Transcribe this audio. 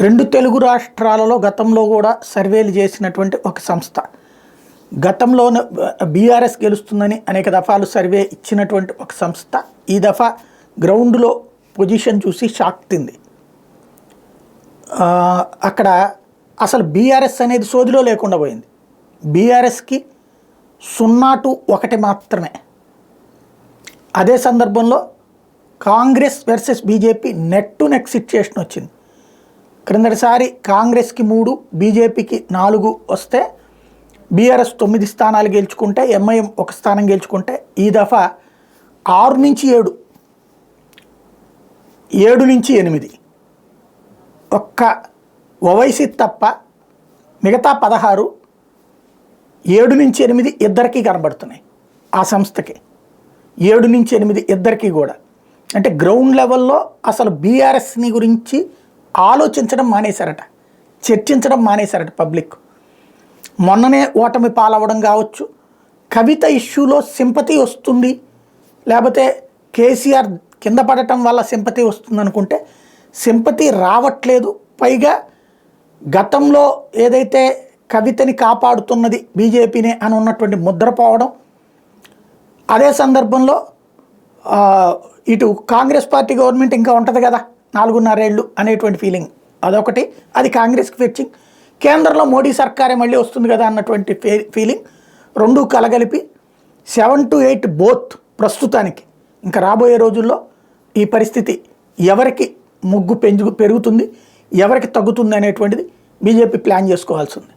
రెండు తెలుగు రాష్ట్రాలలో గతంలో కూడా సర్వేలు చేసినటువంటి ఒక సంస్థ, గతంలో బీఆర్ఎస్ గెలుస్తుందని అనేక దఫాలు సర్వే ఇచ్చినటువంటి ఒక సంస్థ ఈ దఫా గ్రౌండ్లో పొజిషన్ చూసి షాక్ తింది. అక్కడ అసలు బీఆర్ఎస్ అనేది సోదిలో లేకుండా పోయింది. బీఆర్ఎస్కి 0-1 మాత్రమే. అదే సందర్భంలో Congress versus BJP neck to neck situation వచ్చింది. క్రిందటిసారి కాంగ్రెస్కి 3, బీజేపీకి 4 వస్తే బీఆర్ఎస్ 9 స్థానాలు గెలుచుకుంటే, ఎంఐఎం 1 స్థానం గెలుచుకుంటే, ఈ దఫా 6-7, 7-8 ఒక్క ఓవైసీ తప్ప మిగతా 16 7-8 ఇద్దరికీ కనబడుతున్నాయి. ఆ సంస్థకి 7-8 ఇద్దరికీ కూడా. అంటే గ్రౌండ్ లెవెల్లో అసలు బీఆర్ఎస్ని గురించి ఆలోచించడం మానేశారట, చర్చించడం మానేశారట పబ్లిక్. మొన్ననే ఓటమి పాలవడం కావచ్చు, కవిత ఇష్యూలో సింపతి వస్తుంది, లేకపోతే కేసీఆర్ కింద పడటం వల్ల సింపతి వస్తుంది అనుకుంటే సింపతి రావట్లేదు. పైగా గతంలో ఏదైతే కవితని కాపాడుతున్నది బీజేపీనే అని ఉన్నటువంటి ముద్ర పోవడం, అదే సందర్భంలో ఇటు కాంగ్రెస్ పార్టీ గవర్నమెంట్ ఇంకా ఉంటుంది కదా 4.5 ఏళ్ళు అనేటువంటి ఫీలింగ్ అదొకటి, అది కాంగ్రెస్కి ఫెచ్చింగ్. కేంద్రంలో మోడీ సర్కారే మళ్ళీ వస్తుంది కదా అన్నటువంటి ఫీలింగ్, రెండు కలగలిపి 7-8 బోత్ ప్రస్తుతానికి. ఇంకా రాబోయే రోజుల్లో ఈ పరిస్థితి ఎవరికి పెరుగుతుంది, ఎవరికి తగ్గుతుంది అనేటువంటిది బీజేపీ ప్లాన్ చేసుకోవాల్సి ఉంది.